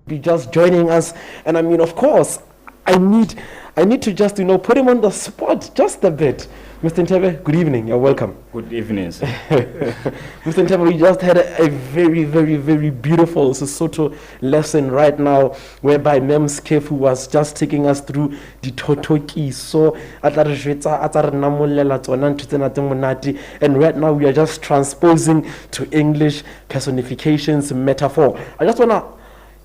be just joining us. And I mean, of course, I need to just, put him on the spot just a bit. Mr. Nthebe, good evening. You're welcome. Good evening, sir. Mr. Nthebe, we just had a very, very, very beautiful Sesotho lesson right now, whereby Mems Kefu was just taking us through the Totoki. So, and right now we are just transposing to English personifications, metaphor. I just want to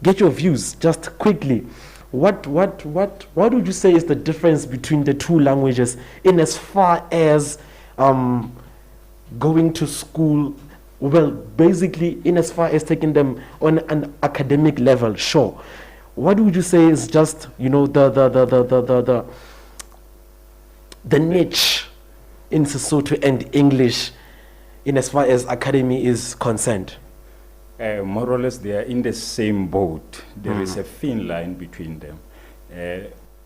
get your views just quickly. What would you say is the difference between the two languages in as far as going to school? Well, basically, in as far as taking them on an academic level, sure. What would you say is just the niche in Sesotho and English in as far as academy is concerned? More or less, they are in the same boat. There is a thin line between them.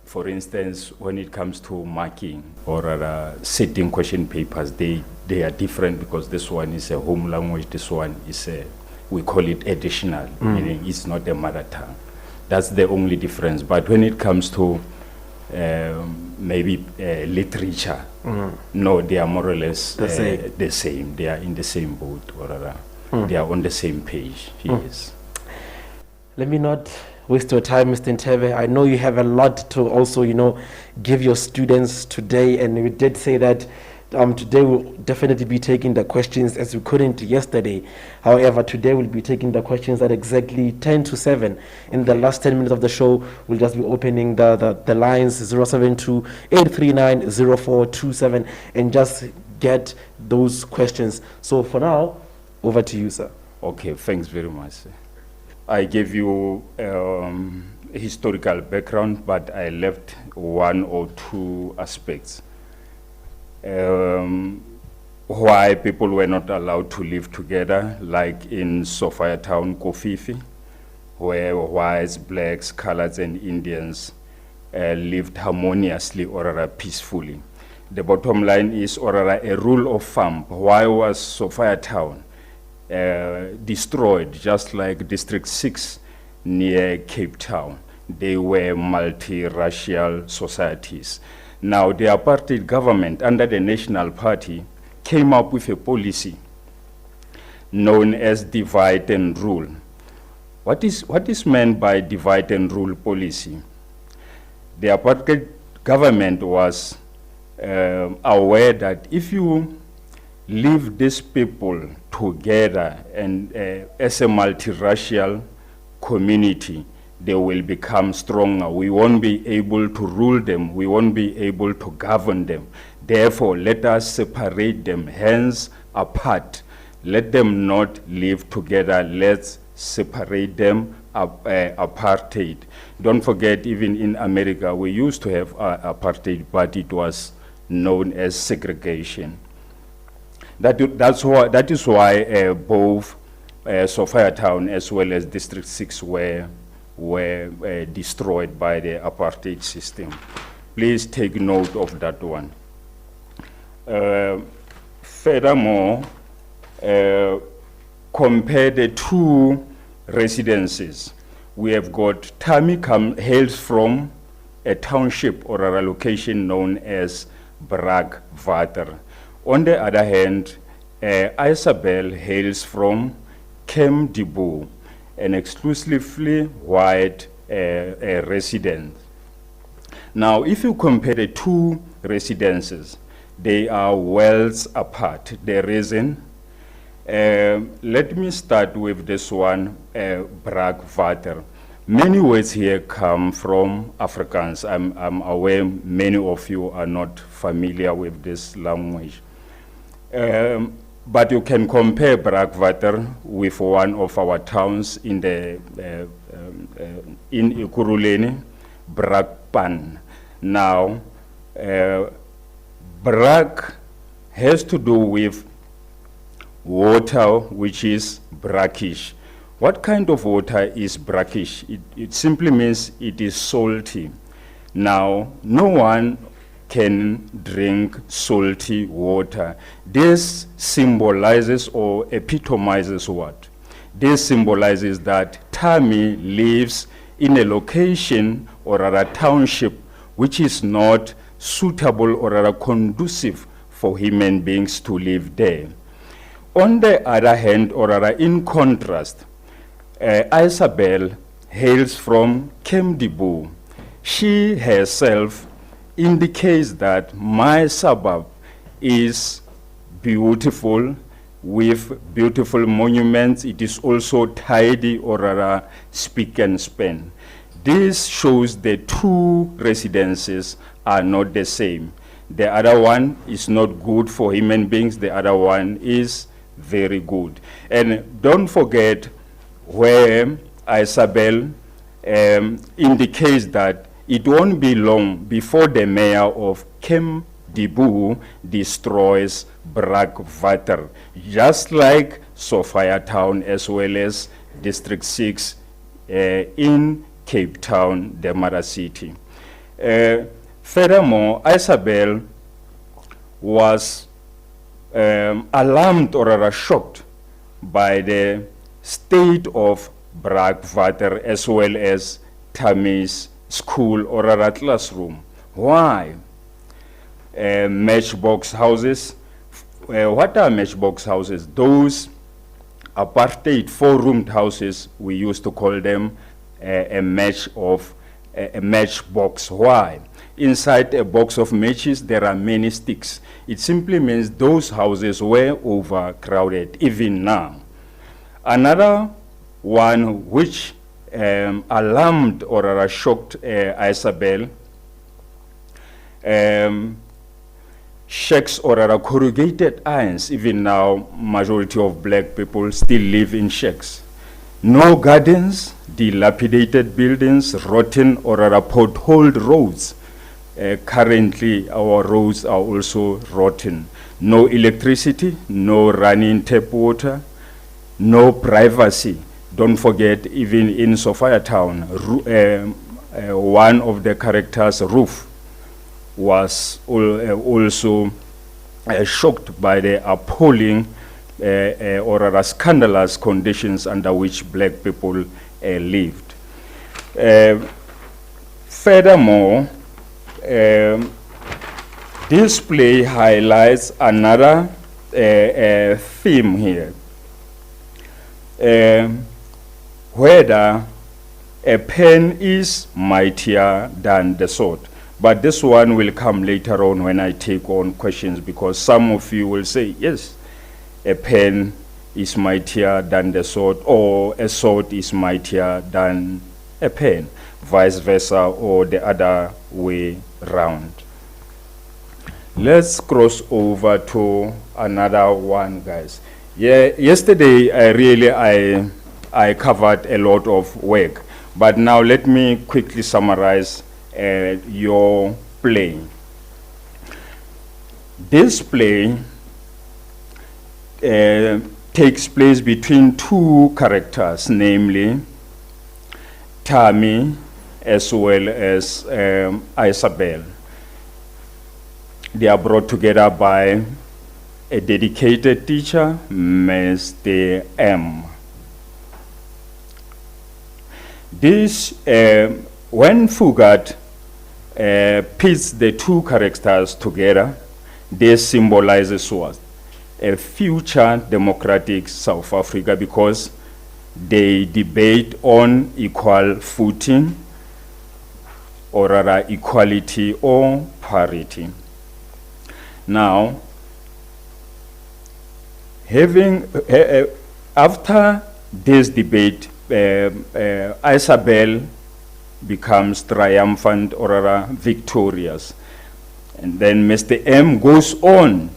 For instance, when it comes to marking or setting question papers, they are different because this one is a home language, this one is we call it additional, meaning it's not a mother tongue. That's the only difference. But when it comes to maybe literature, no, they are more or less the same. They are in the same boat or they are on the same page, yes. Let me not waste your time, Mr. Nthebe. I know you have a lot to also, give your students today, and we did say that today we'll definitely be taking the questions as we couldn't yesterday. However, today we'll be taking the questions at exactly 10 to 7. In the last 10 minutes of the show, we'll just be opening the lines 072-839-0427 and just get those questions. So for now, over to you, sir. Okay, thanks very much. I gave you historical background, but I left one or two aspects. Why people were not allowed to live together, like in Sophiatown, Kofifi, where whites, blacks, coloreds, and Indians lived harmoniously or peacefully. The bottom line is a rule of thumb. Why was Sophiatown destroyed, just like District 6 near Cape Town? They were multiracial societies. Now, the apartheid government under the National Party came up with a policy known as divide and rule. What is meant by divide and rule policy? The apartheid government was aware that if you leave these people together and as a multiracial community, they will become stronger. We won't be able to rule them. We won't be able to govern them. Therefore, let us separate them, hence apart. Let them not live together. Let's separate them, apartheid. Don't forget, even in America, we used to have apartheid, but it was known as segregation. That is why both Sophiatown as well as District 6 were destroyed by the apartheid system. Please take note of that one. Furthermore, compare the two residences. We have got Tammy hails from a township or a location known as Bragwater. On the other hand, Isabel hails from Kemdibu, an exclusively white resident. Now, if you compare the two residences, they are worlds apart. The reason, let me start with this one, Bragwater. Many words here come from Afrikaans. I'm aware many of you are not familiar with this language. But you can compare Bragwater with one of our towns in Ekurhuleni, Brakpan. Now, Brak has to do with water, which is brackish. What kind of water is brackish? It simply means it is salty. Now, no one can drink salty water. This symbolizes or epitomizes what? This symbolizes that Tammy lives in a location or a township which is not suitable or conducive for human beings to live there. On the other hand, or in contrast, Isabel hails from Nthebe. She herself indicates that my suburb is beautiful, with beautiful monuments. It is also tidy, or spick and span. This shows the two residences are not the same. The other one is not good for human beings. The other one is very good. And don't forget where Isabel indicates that it won't be long before the mayor of Nthebe destroys Brakwater, just like Sophiatown as well as District 6 in Cape Town, the mother city. Furthermore, Isabel was alarmed or shocked by the state of Brakwater as well as Tammy's school or classroom. Why? Matchbox houses. What are matchbox houses? Those apartheid four-roomed houses, we used to call them a matchbox. Why? Inside a box of matches, there are many sticks. It simply means those houses were overcrowded, even now. Another one which alarmed or shocked Isabel, shacks or corrugated irons. Even now, majority of black people still live in shacks. No gardens, dilapidated buildings, rotten or potholed roads. Currently, our roads are also rotten. No electricity, no running tap water, no privacy. Don't forget, even in Sophiatown, one of the characters' roof was also shocked by the appalling or scandalous conditions under which black people lived. Furthermore, this play highlights another theme here. Whether a pen is mightier than the sword. But this one will come later on when I take on questions, because some of you will say, yes, a pen is mightier than the sword, or a sword is mightier than a pen, vice versa, or the other way round. Let's cross over to another one, guys. Yeah, yesterday I covered a lot of work, but now let me quickly summarize your play. This play takes place between two characters, namely Tammy as well as Isabel. They are brought together by a dedicated teacher, Mr. M. This, when Fugard pits the two characters together, this symbolizes what? A future democratic South Africa, because they debate on equal footing, or rather equality or parity. Now, after this debate, Isabel becomes triumphant or rather victorious. And then Mr. M goes on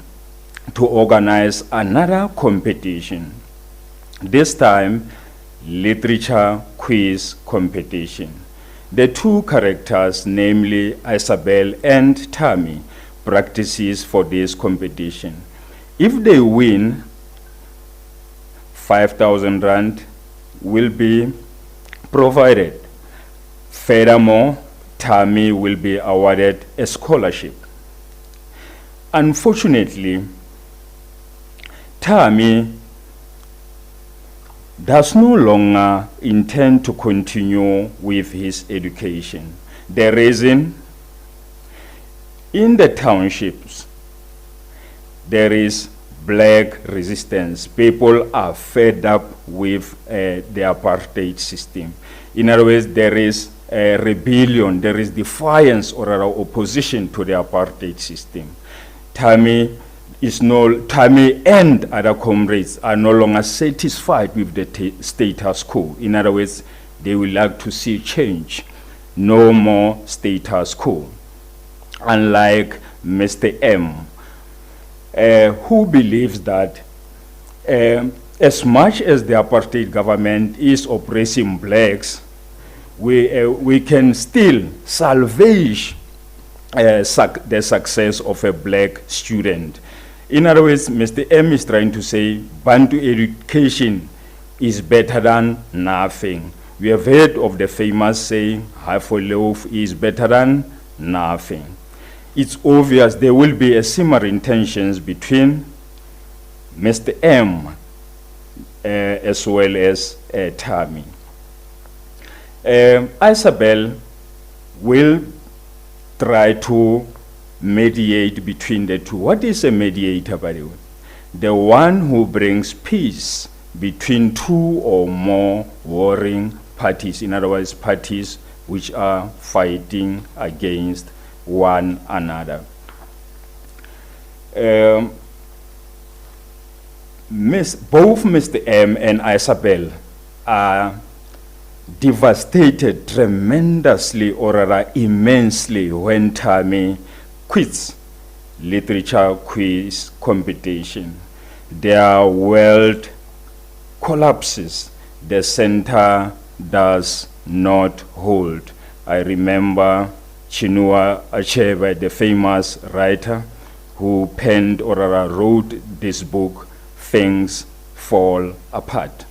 to organize another competition, this time literature quiz competition. The two characters, namely Isabel and Tammy, practices for this competition. If they win, 5,000 rand will be provided. Furthermore, Tammy will be awarded a scholarship. Unfortunately, Tammy does no longer intend to continue with his education. The reason, in the townships, there is black resistance. People are fed up with the apartheid system. In other words, there is a rebellion, there is defiance or opposition to the apartheid system. Tammy and other comrades are no longer satisfied with the status quo. In other words, they would like to see change, no more status quo. Unlike Mr. M, who believes that as much as the apartheid government is oppressing blacks, we can still salvage the success of a black student. In other words, Mr. M is trying to say Bantu education is better than nothing. We have heard of the famous saying, half a loaf is better than nothing. It's obvious there will be a similar intentions between Mr. M as well as Tammy. Isabel will try to mediate between the two. What is a mediator, by the way? The one who brings peace between two or more warring parties. In other words, parties which are fighting against one another. Both Mr. M and Isabel are devastated tremendously or rather immensely when Tammy quits literature quiz competition. Their world collapses. The center does not hold. I remember Chinua Achebe, the famous writer who penned or wrote this book, Things Fall Apart.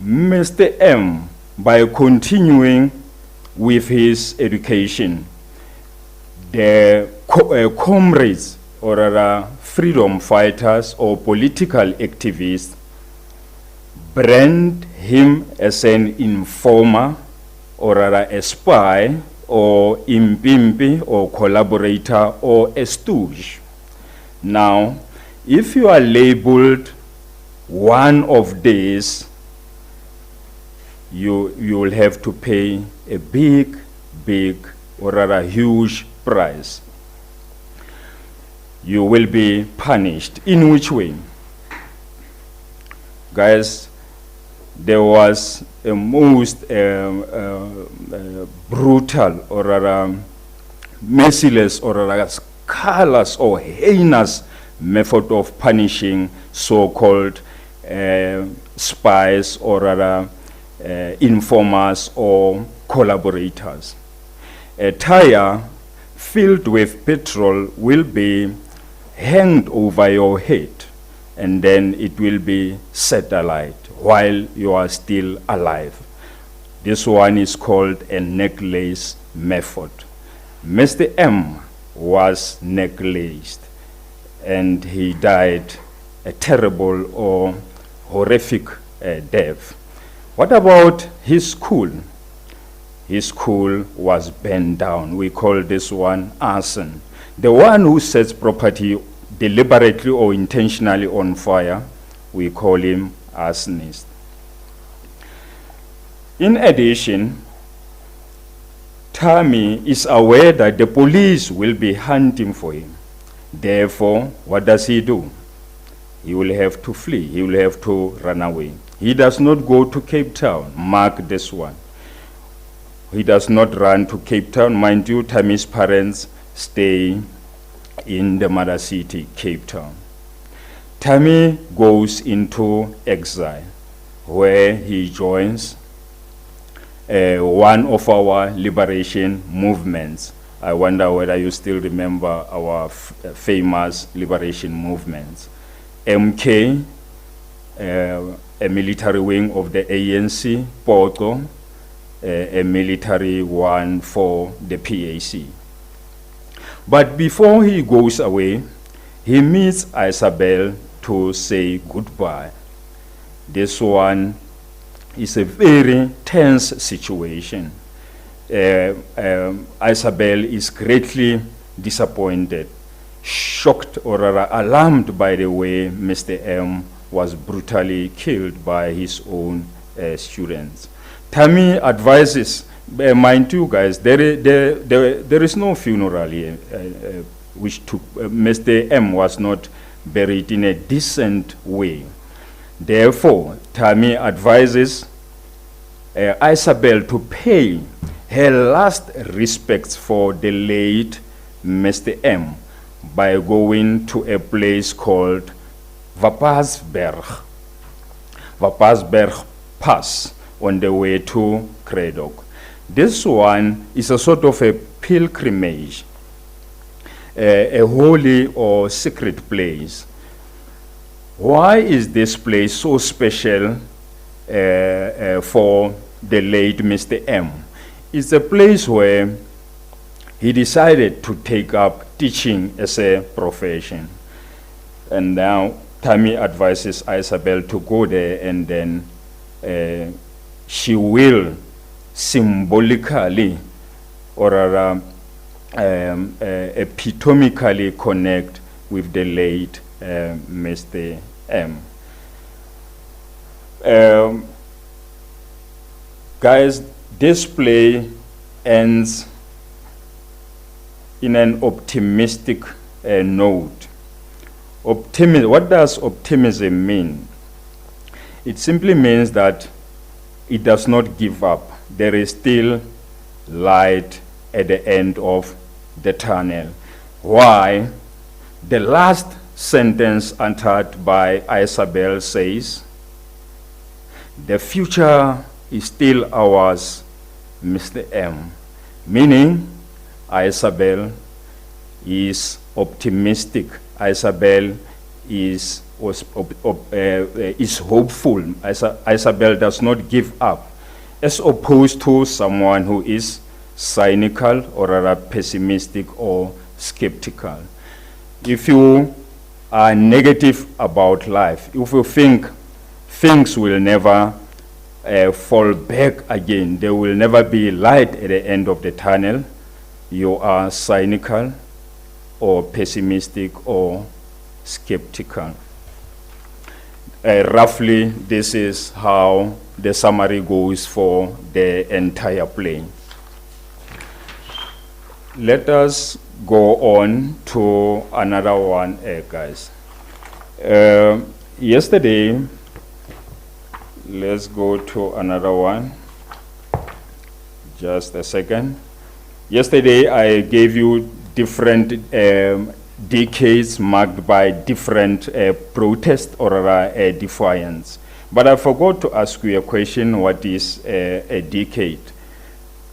Mr. M, by continuing with his education, the comrades or rather freedom fighters or political activists brand him as an informer or rather a spy or impimpi or collaborator or a stooge. Now, if you are labeled one of these, you will have to pay a big or rather huge price. You will be punished. In which way? Guys, there was a most brutal or rather merciless or rather callous or heinous method of punishing so-called spies or rather informers or collaborators. A tire filled with petrol will be hanged over your head and then it will be set alight while you are still alive. This one is called a necklace method. Mr. M was necklaced and he died a terrible or horrific death. What about his school? His school was burned down. We call this one arson. The one who sets property deliberately or intentionally on fire, we call him arsonist. In addition, Tammy is aware that the police will be hunting for him. Therefore, what does he do? He will have to flee. He will have to run away. He does not go to Cape Town. Mark this one. He does not run to Cape Town. Mind you, Tammy's parents stay in the mother city, Cape Town. Tammy goes into exile, where he joins one of our liberation movements. I wonder whether you still remember our famous liberation movements. MK, a military wing of the ANC, Poto, a military one for the PAC. But before he goes away, he meets Isabel to say goodbye. This one is a very tense situation. Isabel is greatly disappointed, shocked or rather alarmed by the way Mr. M was brutally killed by his own students. Tammy advises, mind you guys, there is no funeral here, which took, Mr. M was not buried in a decent way. Therefore, Tammy advises Isabel to pay her last respects for the late Mr. M by going to a place called Vapasberg Pass on the way to Craddock. This one is a sort of a pilgrimage, a holy or secret place. Why is this place so special for the late Mr. M? It's a place where he decided to take up teaching as a profession. And now Tammy advises Isabel to go there, and then she will symbolically or epitomically connect with the late Mr. M. Guys, this play ends in an optimistic note. What does optimism mean? It simply means that it does not give up. There is still light at the end of the tunnel. Why? The last sentence uttered by Isabel says, "The future is still ours, Mr. M." Meaning, Isabel is optimistic. Isabel is hopeful. Isabel does not give up, as opposed to someone who is cynical or rather pessimistic or skeptical. If you are negative about life, if you think things will never fall back again, there will never be light at the end of the tunnel, you are cynical or pessimistic or skeptical. Roughly, this is how the summary goes for the entire play. Let us go on to another one, guys. Yesterday, let's go to another one. Just a second. Yesterday, I gave you different decades marked by different protests or defiance. But I forgot to ask you a question: what is a decade?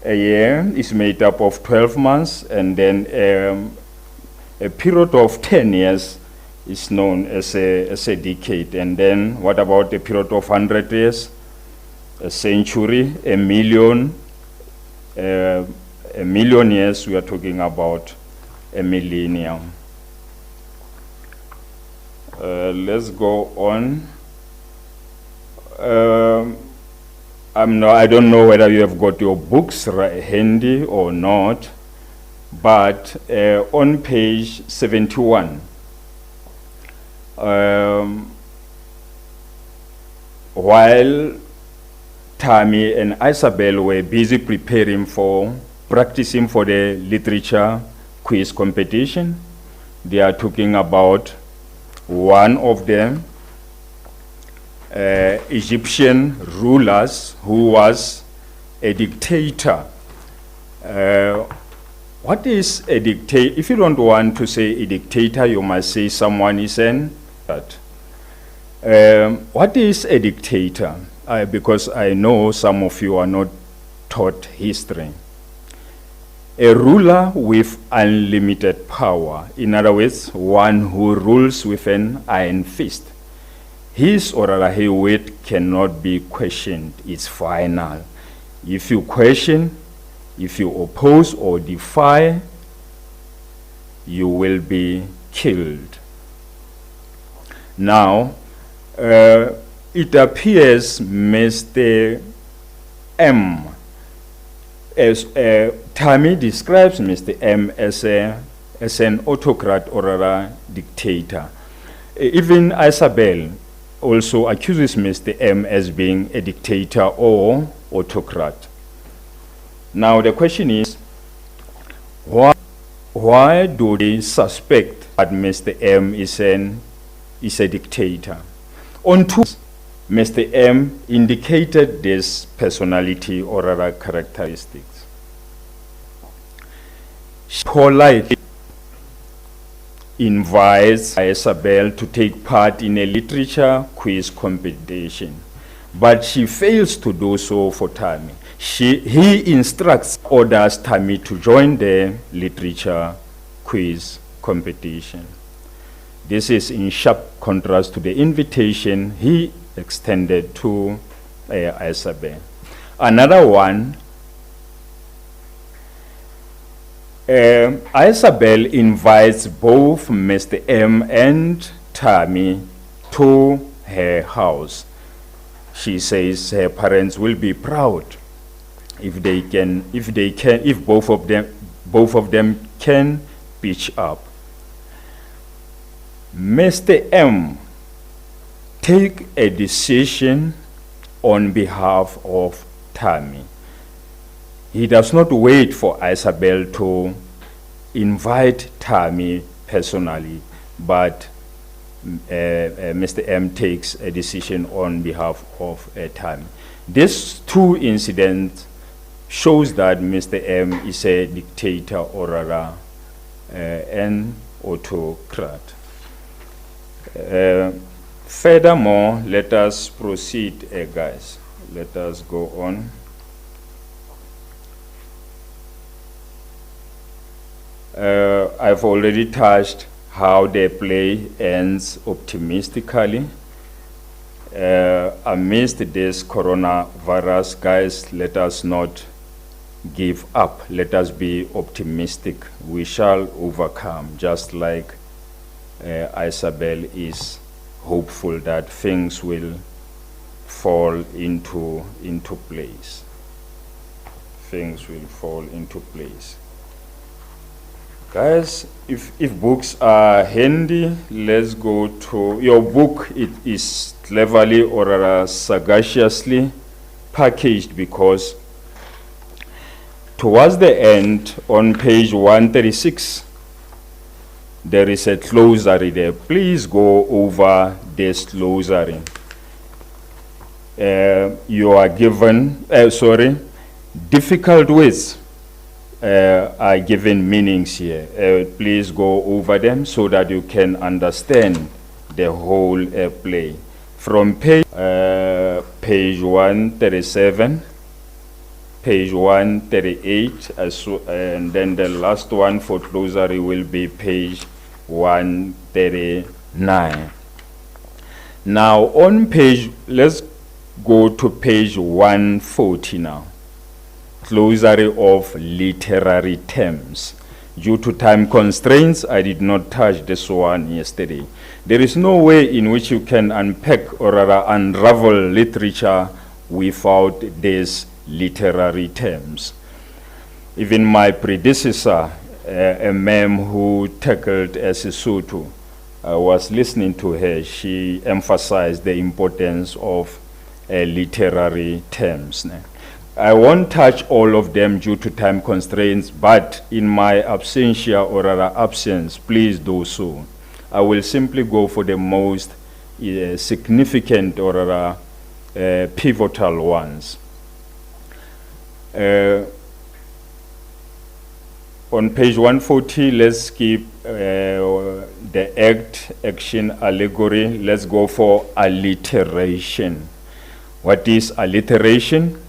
A year is made up of 12 months, and then a period of 10 years is known as a decade. And then what about a period of 100 years? A century, a million years, we are talking about a millennium. Let's go on. I don't know whether you have got your books handy or not, but on page 71, while Tammy and Isabel were busy practicing for the literature quiz competition, they are talking about one of them, Egyptian rulers who was a dictator. What is a dictator? If you don't want to say a dictator, you must say someone is an. What is a dictator? Because I know some of you are not taught history. A ruler with unlimited power. In other words, one who rules with an iron fist. His or her weight cannot be questioned. It's final. If you question, if you oppose or defy, you will be killed. Now, it appears Mr. M, as Tammy describes Mr. M as an autocrat or a dictator. Even Isabel also accuses Mr. M as being a dictator or autocrat. Now the question is, why do they suspect that Mr. M is a dictator? On two, Mr. M indicated this personality or other characteristics. She politely invites Isabel to take part in a literature quiz competition, but she fails to do so for Tammy. He orders Tammy to join the literature quiz competition. This is in sharp contrast to the invitation he extended to Isabel. Another one, Isabel invites both Mr. M and Tammy to her house. She says her parents will be proud if both of them can pitch up. Mr. M take a decision on behalf of Tammy. He does not wait for Isabel to invite Tammy personally, but Mr. M takes a decision on behalf of Tammy. These two incidents shows that Mr. M is a dictator or rather an autocrat. Furthermore, let us proceed, guys. Let us go on. I've already touched how the play ends optimistically. Amidst this coronavirus, guys, let us not give up. Let us be optimistic. We shall overcome, just like Isabel is hopeful that things will fall into place. Things will fall into place. Guys, if books are handy, let's go to your book. It is cleverly or rather sagaciously packaged, because towards the end, on page 136, there is a glossary there. Please go over this glossary. You are given, difficult words are given meanings here. Please go over them so that you can understand the whole play. From page 137, page 138, and then the last one for glossary will be page 139. Now on page, let's go to page 140 now. Glossary of literary terms. Due to time constraints, I did not touch this one yesterday. There is no way in which you can unpack or rather unravel literature without these literary terms. Even my predecessor, a ma'am who tackled Sesotho, I was listening to her. She emphasized the importance of literary terms. I won't touch all of them due to time constraints, but in my absentia or rather absence, please do so. I will simply go for the most significant or rather pivotal ones. On page 140, let's skip the action, allegory. Let's go for alliteration. What is alliteration?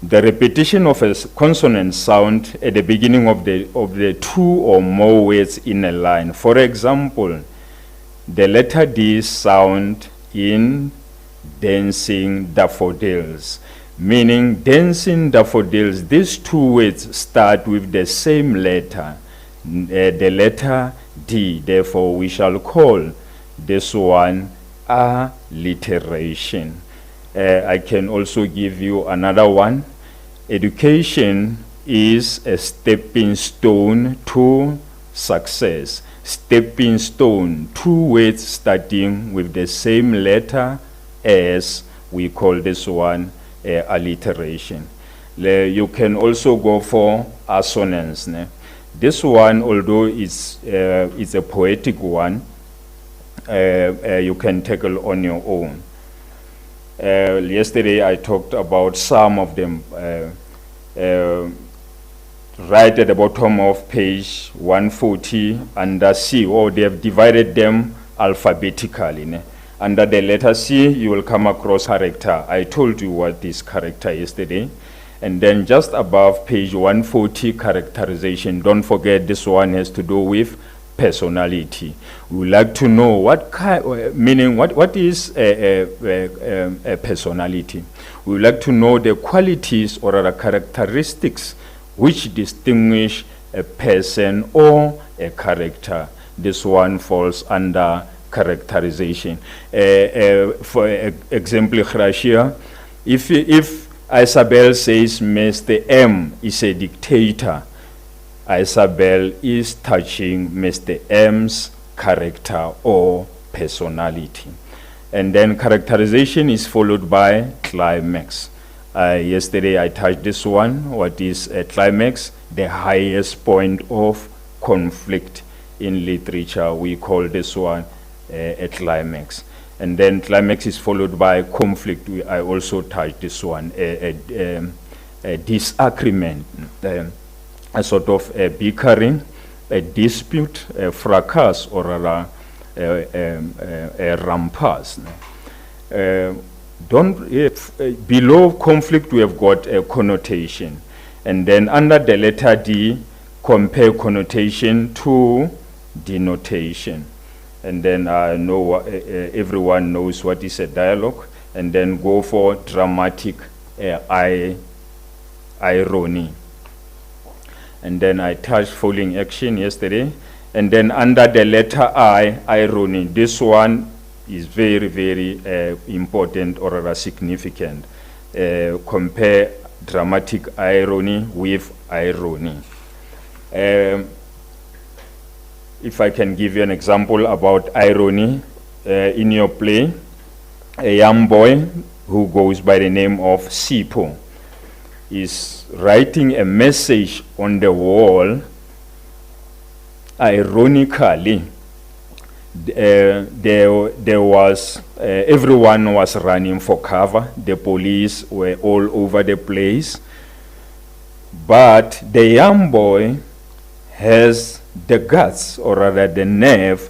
The repetition of a consonant sound at the beginning of the two or more words in a line. For example, the letter D sound in dancing daffodils, meaning dancing daffodils. These two words start with the same letter, the letter D. Therefore, we shall call this one alliteration. I can also give you another one. Education is a stepping stone to success. Stepping stone, two words starting with the same letter as, we call this one alliteration. You can also go for assonance. This one, although it's a poetic one, you can tackle on your own. Yesterday I talked about some of them. Right at the bottom of page 140 under C, they have divided them alphabetically. Under the letter C, you will come across character. I told you what is character yesterday. And then just above page 140, characterization. Don't forget, this one has to do with personality. We would like to know what is a personality. We would like to know the qualities or the characteristics which distinguish a person or a character. This one falls under characterization. For example, here, if Isabel says Mr. M is a dictator, Isabel is touching Mr. M's character or personality. And then characterization is followed by climax. Yesterday I touched this one. What is a climax? The highest point of conflict in literature. We call this one a climax. And then climax is followed by conflict. I also touched this one, a disagreement, a sort of a bickering, a dispute, a fracas, or a rampus. Below conflict we have got a connotation, and then under the letter D, compare connotation to denotation. And then everyone knows what is a dialogue, and then go for dramatic irony. And then I touched falling action yesterday. And then under the letter I, irony, this one is very, very important or significant. Compare dramatic irony with irony. If I can give you an example about irony, in your play, a young boy who goes by the name of Sipho is writing a message on the wall. Ironically, there was everyone was running for cover. The police were all over the place, but the young boy has the guts, or rather the nerve,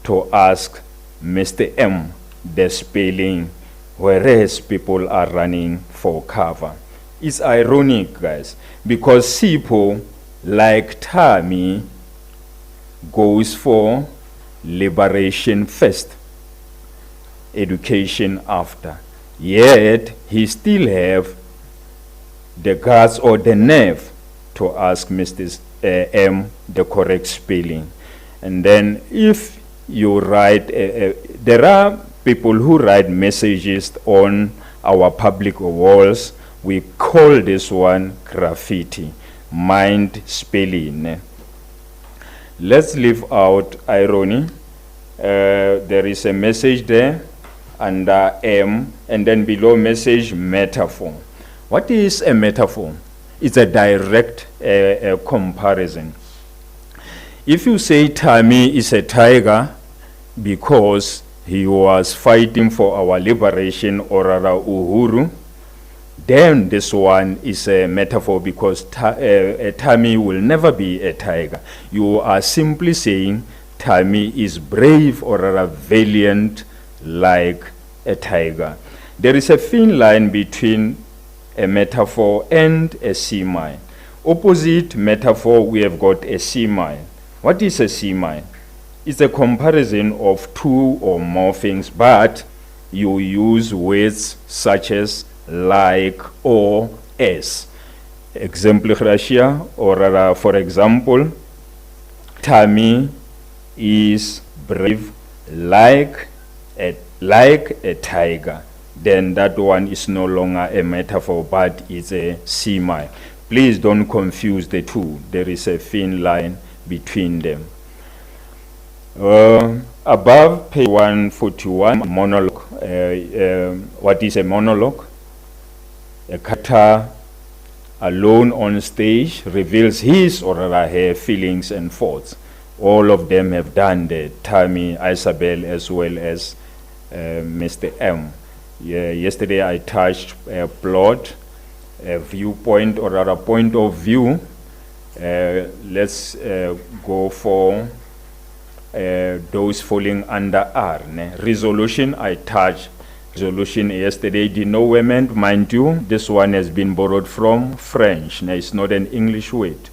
to ask Mr. M the spelling, whereas people are running for cover. It's ironic, guys, because Sipho, like Tammy, goes for liberation first, education after. Yet he still have the guts or the nerve to ask Mr. M the correct spelling. And then if you write, there are people who write messages on our public walls. We call this one graffiti, mind spelling. Let's leave out irony. There is a message there under M, and then below message, metaphor. What is a metaphor? It's a direct comparison. If you say Tammy is a tiger because he was fighting for our liberation, or our uhuru, then this one is a metaphor, because Tammy will never be a tiger. You are simply saying Tammy is brave or valiant like a tiger. There is a thin line between a metaphor and a simile. Opposite metaphor, we have got a simile. What is a simile? It's a comparison of two or more things, but you use words such as like or as. Exemplification, or for example, Tammy is brave like a like a tiger, then that one is no longer a metaphor, but it's a simile. Please don't confuse the two. There is a thin line between them. Above page 141, monologue. What is a monologue? A character alone on stage reveals his or her feelings and thoughts. All of them have done that. Tammy, Isabel, as well as Mr. M. Yesterday I touched a plot, a viewpoint, or rather point of view. Let's go for those falling under R. Resolution, I touched resolution yesterday. Denouement, mind you, this one has been borrowed from French. It's not an English word.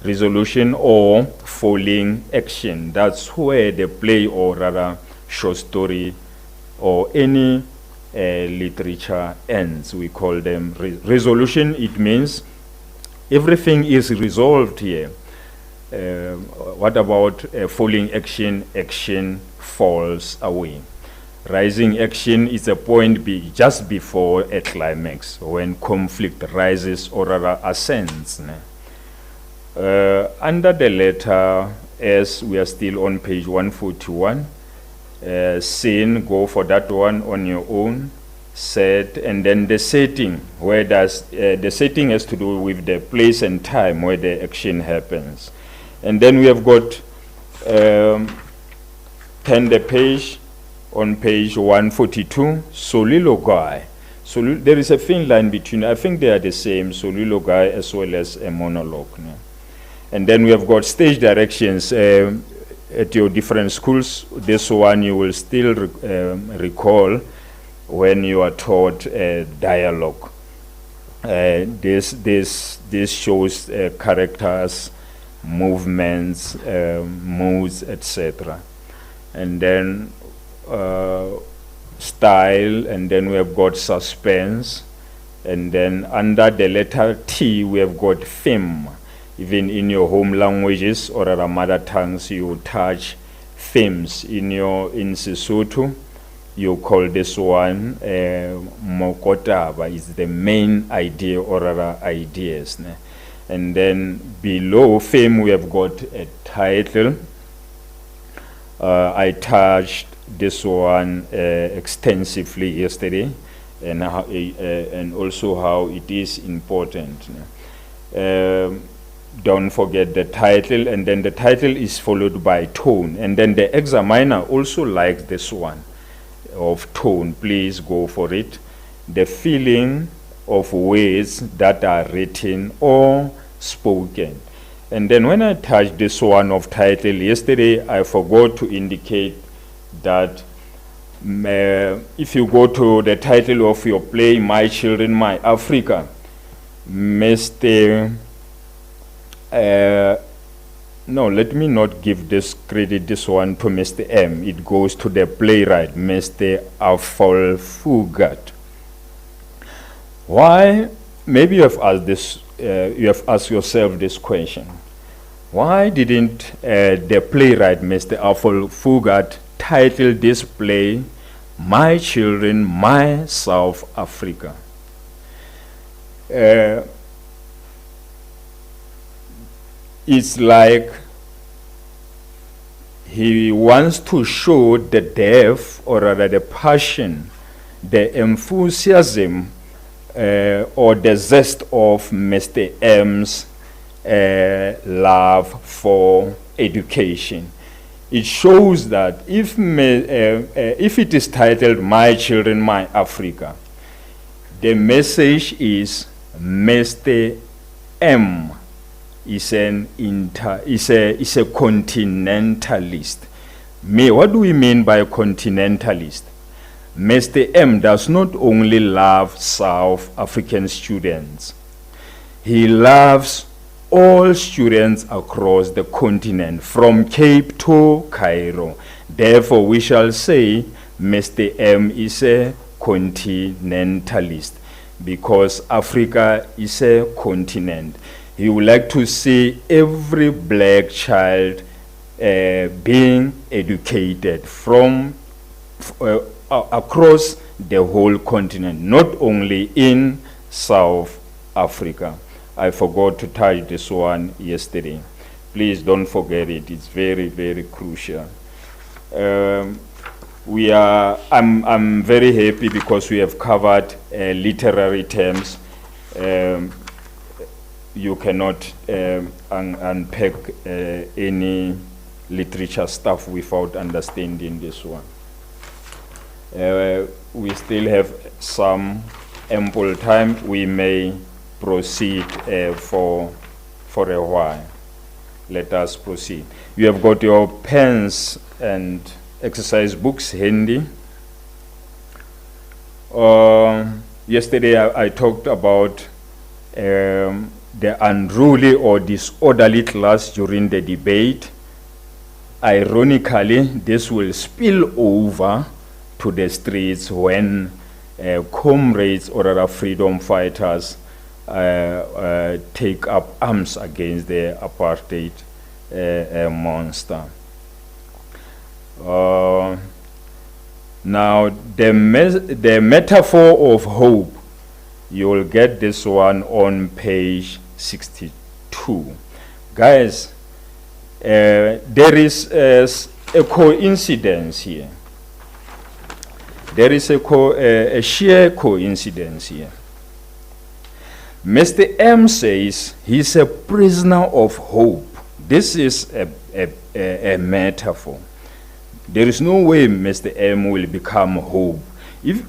Resolution or falling action. That's where the play or rather short story or any literature ends. We call them resolution. It means everything is resolved here. What about falling action? Action falls away. Rising action is a point just before a climax, when conflict rises or rather ascends. Under the letter S, we are still on page 141. Scene, go for that one on your own. Set, and then the setting. Where does the setting has to do with the place and time where the action happens. And then we have got turn the page on page 142. Soliloquy. There is a thin line between. I think they are the same. Soliloquy as well as a monologue. And then we have got stage directions at your different schools. This one you will still recall when you are taught dialogue. This shows characters, movements, moods, etc. And then style, and then we have got suspense, and then under the letter T we have got theme. Even in your home languages or other mother tongues, you touch themes. In Sesotho, you call this one mokotaba. Is the main idea or other ideas. And then below theme we have got a title. I touched this one extensively yesterday, and also how it is important. Don't forget the title, and then the title is followed by tone, and then the examiner also likes this one of tone. Please go for it. The feeling of words that are written or spoken. And then when I touched this one of title yesterday, I forgot to indicate that if you go to the title of your play, My Children, My Africa, Mr. No, let me not give this credit, this one to Mr. M. It goes to the playwright, Mr. Afol-Fugat. Why? Maybe you have asked this. You have asked yourself this question. Why didn't the playwright, Mr. Afol-Fugat, title this play, My Children, My South Africa? It's like he wants to show the depth, or rather the passion, the enthusiasm, or the zest of Mr. M's love for education. It shows that if it is titled My Children, My Africa, the message is Mr. M is a continentalist. What do we mean by continentalist? Mr. M does not only love South African students, he loves all students across the continent, from Cape to Cairo. Therefore, we shall say Mr. M is a continentalist, because Africa is a continent. He would like to see every black child being educated from across the whole continent, not only in South Africa. I forgot to touch this one yesterday. Please don't forget it. It's very, very crucial. I'm very happy because we have covered literary terms. You cannot unpack any literature stuff without understanding this one. We still have some ample time. We may proceed for a while. Let us proceed. You have got your pens and exercise books handy. Yesterday I talked about the unruly or disorderly class during the debate. Ironically, this will spill over to the streets when comrades or other freedom fighters take up arms against the apartheid monster. Now, the metaphor of hope, you will get this one on page 62. Guys, there is a coincidence here. There is a sheer coincidence here. Mr. M says he's a prisoner of hope. This is a metaphor. There is no way Mr. M will become hope.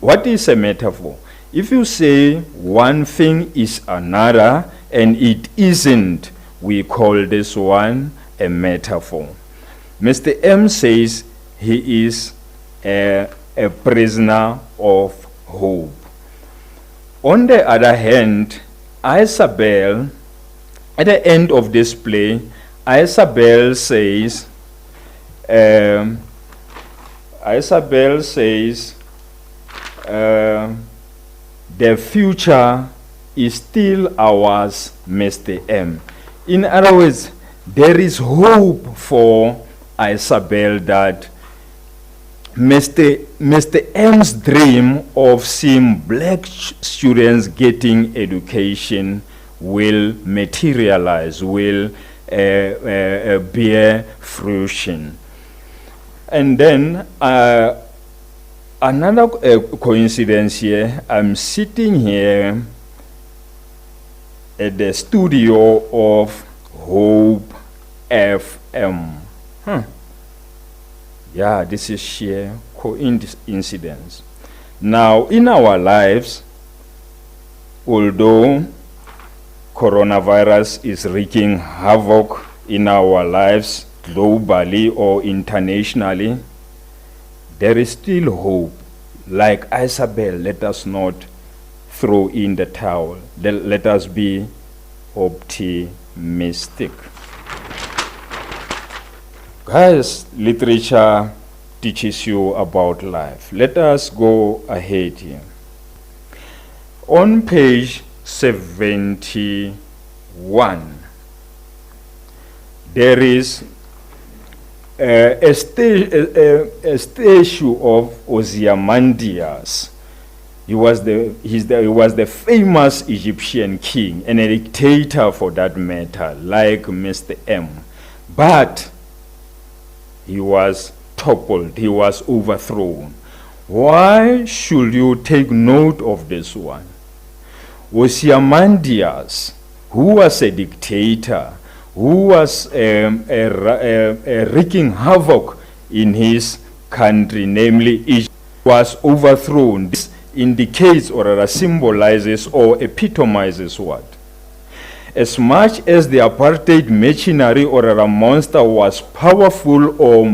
What is a metaphor? If you say one thing is another and it isn't, we call this one a metaphor. Mr. M says he is a prisoner of hope. On the other hand, Isabel, at the end of this play, Isabel says, the future is still ours, Mr. M. In other words, there is hope for Isabel that Mr. M's dream of seeing black students getting education will materialize, will bear fruition. And then another coincidence here, I'm sitting here at the studio of Hope FM. Yeah, this is sheer coincidence. Now, in our lives, although coronavirus is wreaking havoc in our lives globally or internationally, there is still hope. Like Isabel, let us not throw in the towel. Let us be optimistic. Guys, literature teaches you about life. Let us go ahead here. On page 71, there is a statue of Ozymandias. He was the famous Egyptian king and a dictator for that matter, like Mr. M. But he was toppled, he was overthrown. Why should you take note of this one? Ozymandias, who was a dictator, who was wreaking havoc in his country, namely Egypt, was overthrown. This indicates or rather symbolizes or epitomizes what? As much as the apartheid machinery or a monster was powerful or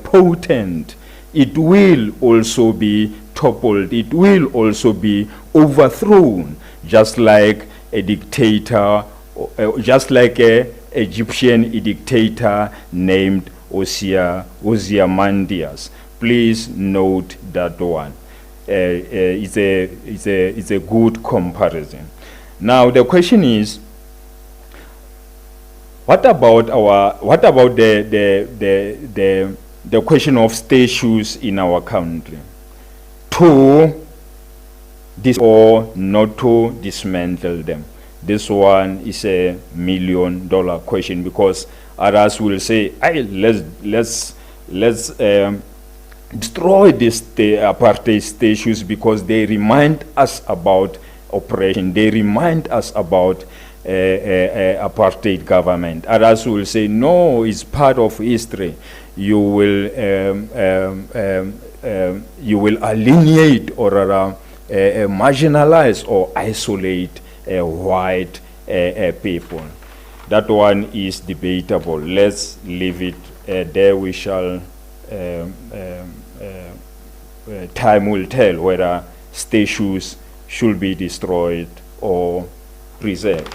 potent, it will also be toppled. It will also be overthrown, just like a dictator, just like a Egyptian dictator named Ozymandias. Please note that one. It's a good comparison. Now the question is, what about the question of statues in our country? to or not to dismantle them? This one is a $1 million question, because others will say, hey, let's destroy the apartheid statues because they remind us about oppression. They remind us about apartheid government. Others will say, no, it's part of history. You will alienate or marginalize or isolate white people. That one is debatable. Let's leave it there. We shall, time will tell whether statues should be destroyed or preserved.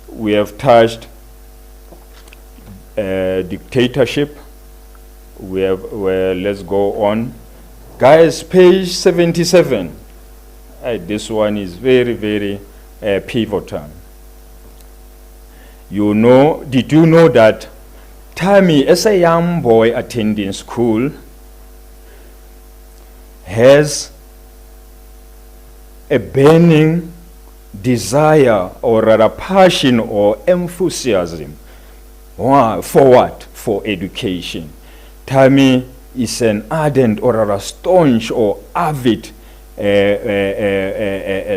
We have touched dictatorship. Let's go on. Guys, page 77. This one is very, very pivotal. Did you know that Tammy, as a young boy attending school, has a burning desire or rather passion or enthusiasm for what? For education. Tammy is an ardent or rather staunch or avid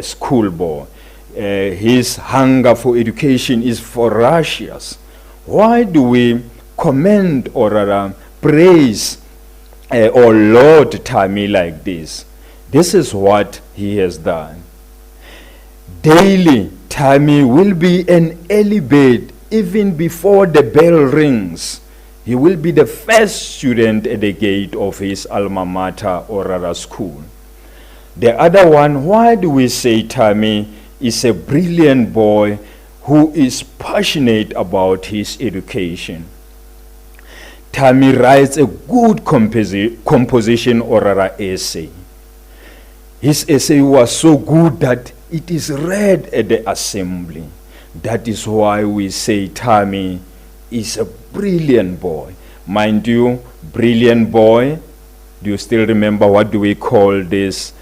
schoolboy. His hunger for education is ferocious. Why do we commend or rather praise or laud Tammy like this? This is what he has done. Daily, Tammy will be an early bird even before the bell rings. He will be the first student at the gate of his alma mater or rather school. The other one, why do we say Tammy is a brilliant boy who is passionate about his education? Tammy writes a good composition or rather essay. His essay was so good that it is read at the assembly. That is why we say Tammy is a brilliant boy. Mind you, brilliant boy, do you still remember what do we call this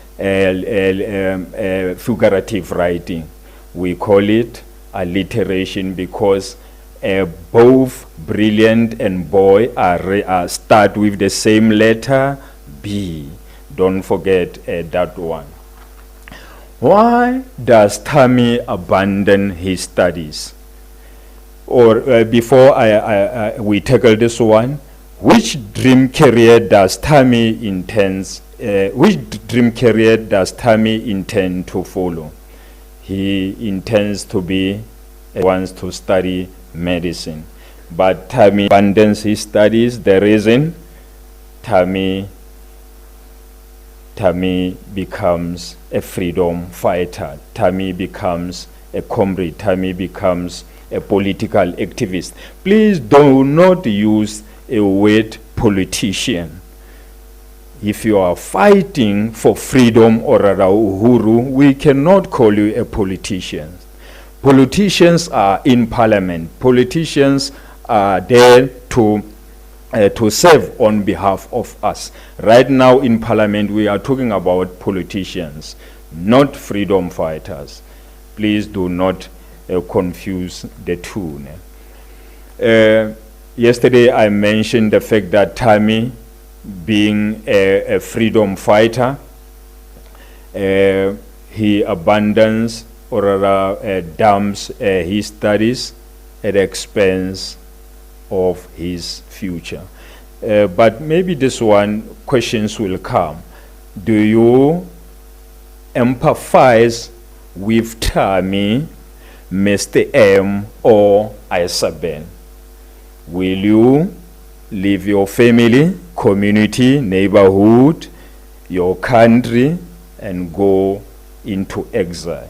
figurative writing? We call it alliteration, because both brilliant and boy are start with the same letter, B. Don't forget that one. Why does Tammy abandon his studies? Or before we tackle this one, which dream career does Tammy intend to follow? He intends to wants to study medicine, but Tammy abandons his studies. The reason, Tammy becomes a freedom fighter. Tammy becomes a comrade. Tammy becomes a political activist. Please do not use a word politician. If you are fighting for freedom or rather uhuru, we cannot call you a politician. Politicians are in parliament. Politicians are there to serve on behalf of us. Right now in parliament, we are talking about politicians, not freedom fighters. Please do not confuse the two. Yesterday I mentioned the fact that Tammy, being a freedom fighter, he abandons or rather dumps his studies at the expense of his future. But maybe this one, questions will come. Do you empathize with Tammy, Mr. M, or Isabel? Will you leave your family, community, neighborhood, your country, and go into exile?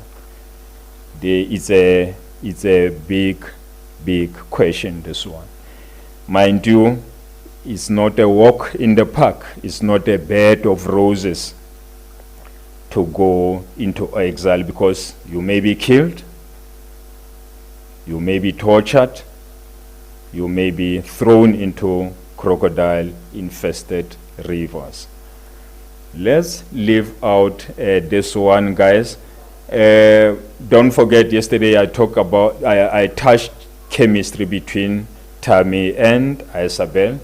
It's a big question, this one. Mind you, it's not a walk in the park. It's not a bed of roses to go into exile, because you may be killed, you may be tortured, you may be thrown into crocodile-infested rivers. Let's leave out this one, guys. Don't forget, yesterday I talked about, I touched chemistry between Tammy and Isabel.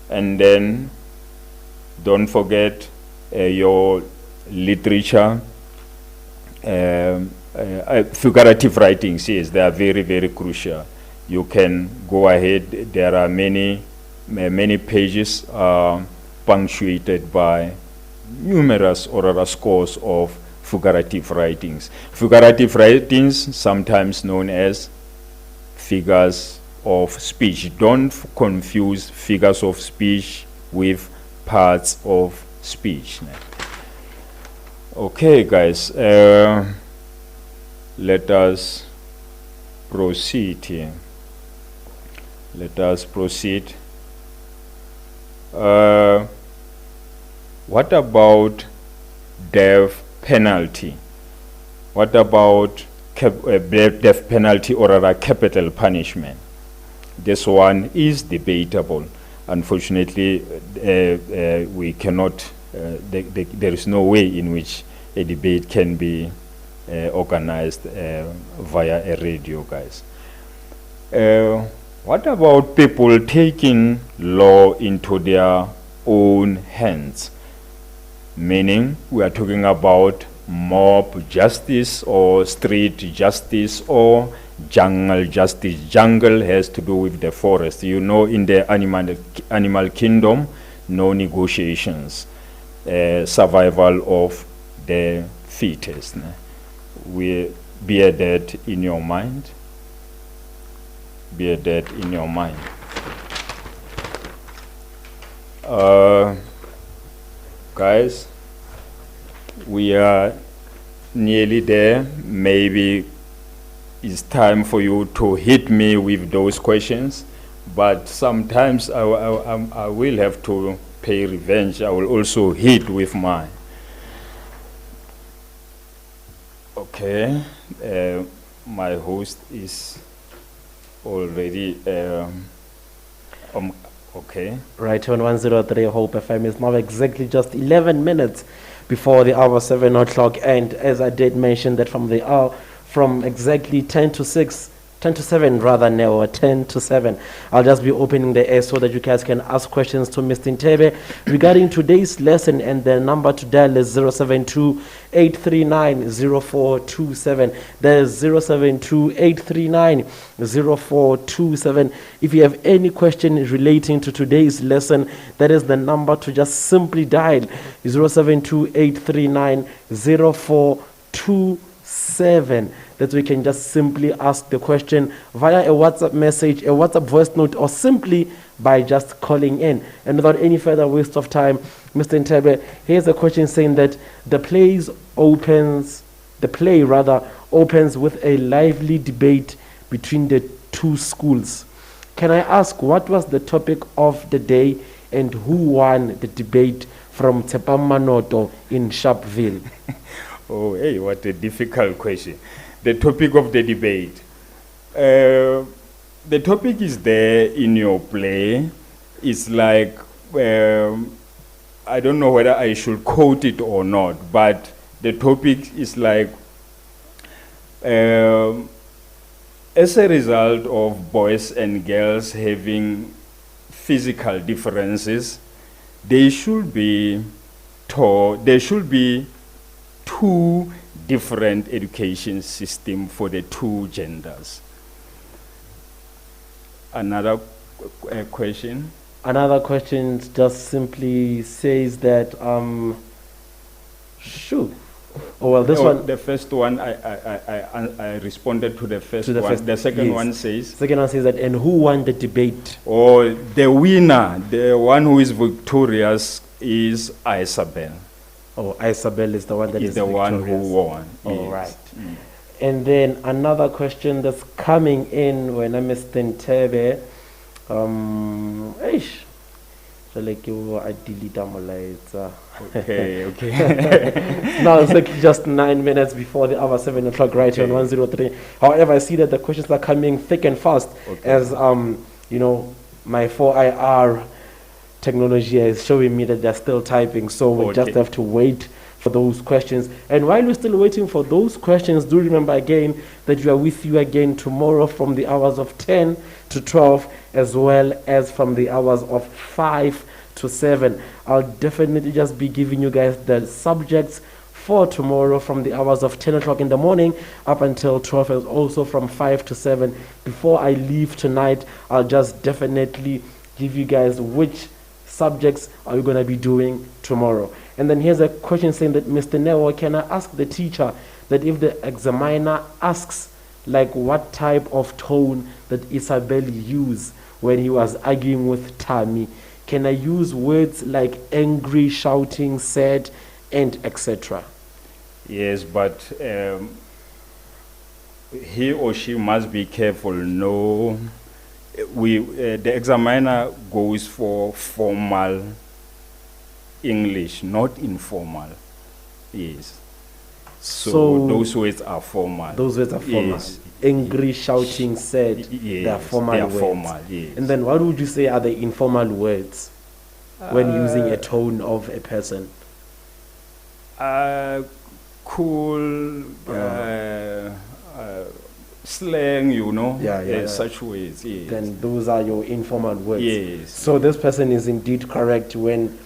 And then don't forget your literature, figurative writings. Yes, they are very, very crucial. You can go ahead. There are many pages punctuated by numerous or other scores of figurative writings. Figurative writings, sometimes known as figures of speech. Don't confuse figures of speech with parts of speech. Okay, guys, let us proceed here. Let us proceed. What about death penalty? What about death penalty or rather capital punishment? This one is debatable. Unfortunately, we cannot, there is no way in which a debate can be organized via a radio, guys. What about people taking law into their own hands? Meaning, we are talking about mob justice or street justice or jungle justice. Jungle has to do with the forest. You know, in the animal kingdom, no negotiations. Survival of the fittest. We bear that in your mind. Bear that in your mind. Guys, we are nearly there. Maybe it's time for you to hit me with those questions, but sometimes I will have to pay revenge. I will also hit with mine. Okay, my host is already okay. Right on 103 Hope FM is now exactly just 11 minutes before the hour 7 o'clock, and as I did mention that from exactly 10 to 7 rather now, or 10 to 7, I'll just be opening the air so that you guys can ask questions to Mr. Nthebe regarding today's lesson, and the number to dial is 072-839-0427. There's 072-839-0427. If you have any question relating to today's lesson, that is the number to just simply dial, 072-839-0427. That we can just simply ask the question via a WhatsApp message, a WhatsApp voice note, or simply by just calling in. And without any further waste of time, Mr. Nthebe, here's a question saying that the play opens with a lively debate between the two schools. Can I ask, what was the topic of the day and who won the debate from Tepamanoto in Sharpeville? Oh, hey, what a difficult question. The topic of the debate. The topic is there in your play. It's like, I don't know whether I should quote it or not, but the topic is like, as a result of boys and girls having physical differences, there should be two different education system for the two genders. Another question? Another question just simply says that, The first one, I responded to the first one. The second one says? Second one says that, and who won the debate? Oh, the winner, the one who is victorious is Isabel. Oh, Isabel is the one that is the victorious. One who won. Oh, right. Mm. And then another question that's coming in when I Mr. Nthebe. Okay. Now it's like just 9 minutes before the hour 7 o'clock, right here on 103. However, I see that the questions are coming thick and fast, as my 4IR technology is showing me that they're still typing, so we just Okay. have to wait for those questions. And while we're still waiting for those questions, do remember again that we are with you again tomorrow from the hours of 10 to 12, as well as from the hours of 5 to 7. I'll definitely just be giving you guys the subjects for tomorrow from the hours of 10 o'clock in the morning up until 12, and also from 5 to 7. Before I leave tonight, I'll just definitely give you guys which subjects are we going to be doing tomorrow. And then here's a question saying that, Mr. Newa, can I ask the teacher that if the examiner asks like what type of tone that Isabel used when he was arguing with Tammy, can I use words like angry, shouting, sad, and etc.? Yes, but he or she must be careful. No, the examiner goes for formal English, not informal. Yes. So those words are formal. Those words are formal. Yes. Angry, shouting, sad, Yes, they are formal they are words. formal, yes. And then what would you say are the informal words when using a tone of a person? Cool, slang, Yeah. such words, yes. Then those are your informal words. Yes. So this person is indeed correct when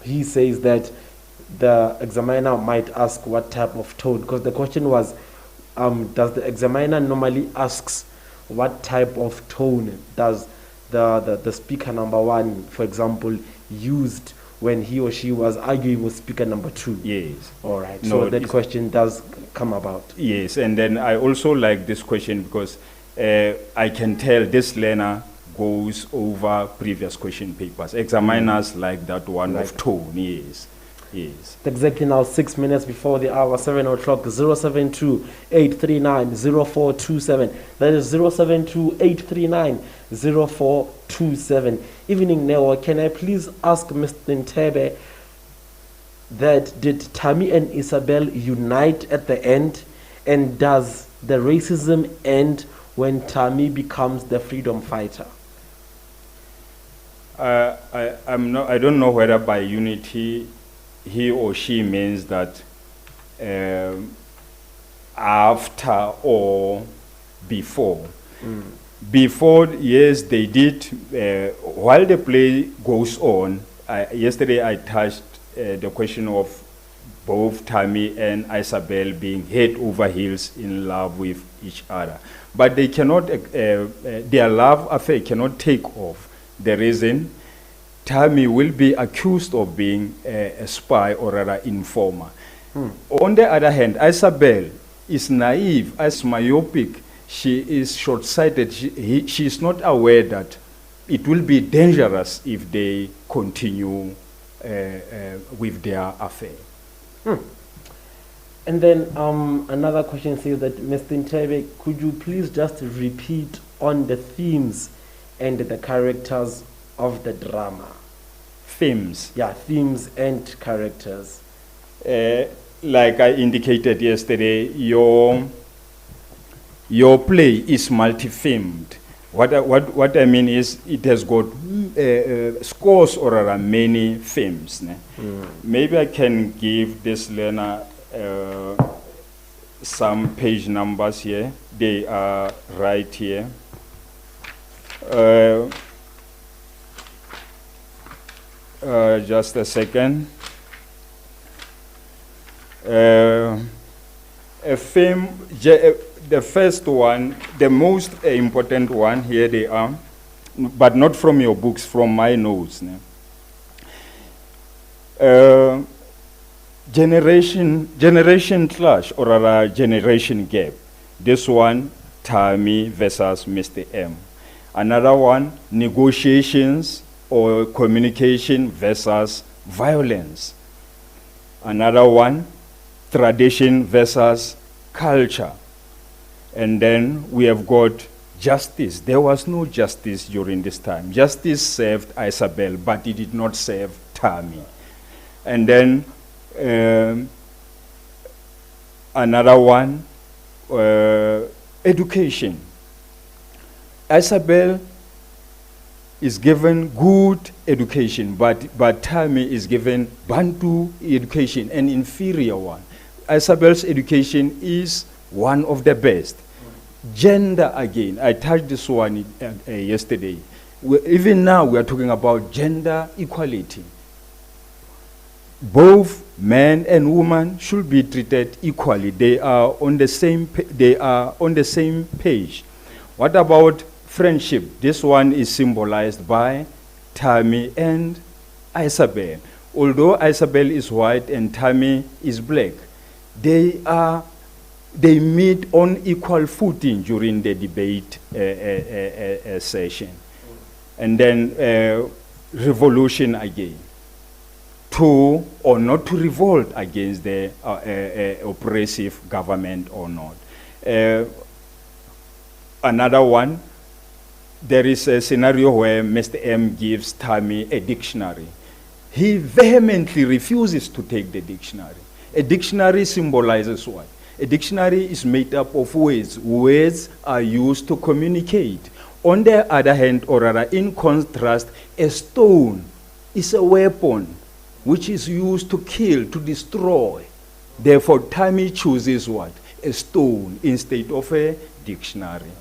he says that the examiner might ask what type of tone, because the question was, does the examiner normally asks what type of tone does the speaker number one, for example, used when he or she was arguing with speaker number two? Yes. All right. No, So that question does come about. Yes, and then I also like this question because I can tell this learner goes over previous question papers. Examiners like that one Like of tone, yes. Yes. Exactly now, 6 minutes before the hour, 7 o'clock, 072-839-0427. That is 072-839-0427. Evening, Newa, can I please ask Mr. Nthebe that did Tammy and Isabel unite at the end? And does the racism end when Tammy becomes the freedom fighter? I don't know whether by unity he or she means that after or before. Before, yes, they did. While the play goes on, yesterday I touched the question of both Tammy and Isabel being head over heels in love with each other. But they cannot, their love affair cannot take off. The reason, Tammy will be accused of being a spy or rather informer. On the other hand, Isabel is naive, as myopic. She is short-sighted. She is not aware that it will be dangerous if they continue with their affair. And then another question says that, Mr. Nthebe, could you please just repeat on the themes and the characters of the drama? Themes. Yeah, themes and characters. Like I indicated yesterday, your play is multi-themed. What I mean is it has got scores or rather many themes. Maybe I can give this learner some page numbers here. They are right here. Just a second. A theme, the first one, the most important one, here they are, but not from your books, from my notes. Generation clash or rather generation gap. This one, Tammy versus Mr. M. Another one, negotiations or communication versus violence. Another one, tradition versus culture. And then we have got justice. There was no justice during this time. Justice served Isabel, but it did not serve Tammy. And then another one, education. Isabel is given good education, but Tammy is given Bantu education, an inferior one. Isabel's education is one of the best. Gender, again, I touched this one yesterday. Even now we are talking about gender equality. Both men and women should be treated equally. They are on the same page. What about friendship? This one is symbolized by Tammy and Isabel. Although Isabel is white and Tammy is black, they meet on equal footing during the debate session. And then revolution again. To or not to revolt against the oppressive government or not. Another one, there is a scenario where Mr. M gives Tammy a dictionary. He vehemently refuses to take the dictionary. A dictionary symbolizes what? A dictionary is made up of words. Words are used to communicate. On the other hand, or rather in contrast, a stone is a weapon which is used to kill, to destroy. Therefore, Tammy chooses what? A stone instead of a dictionary.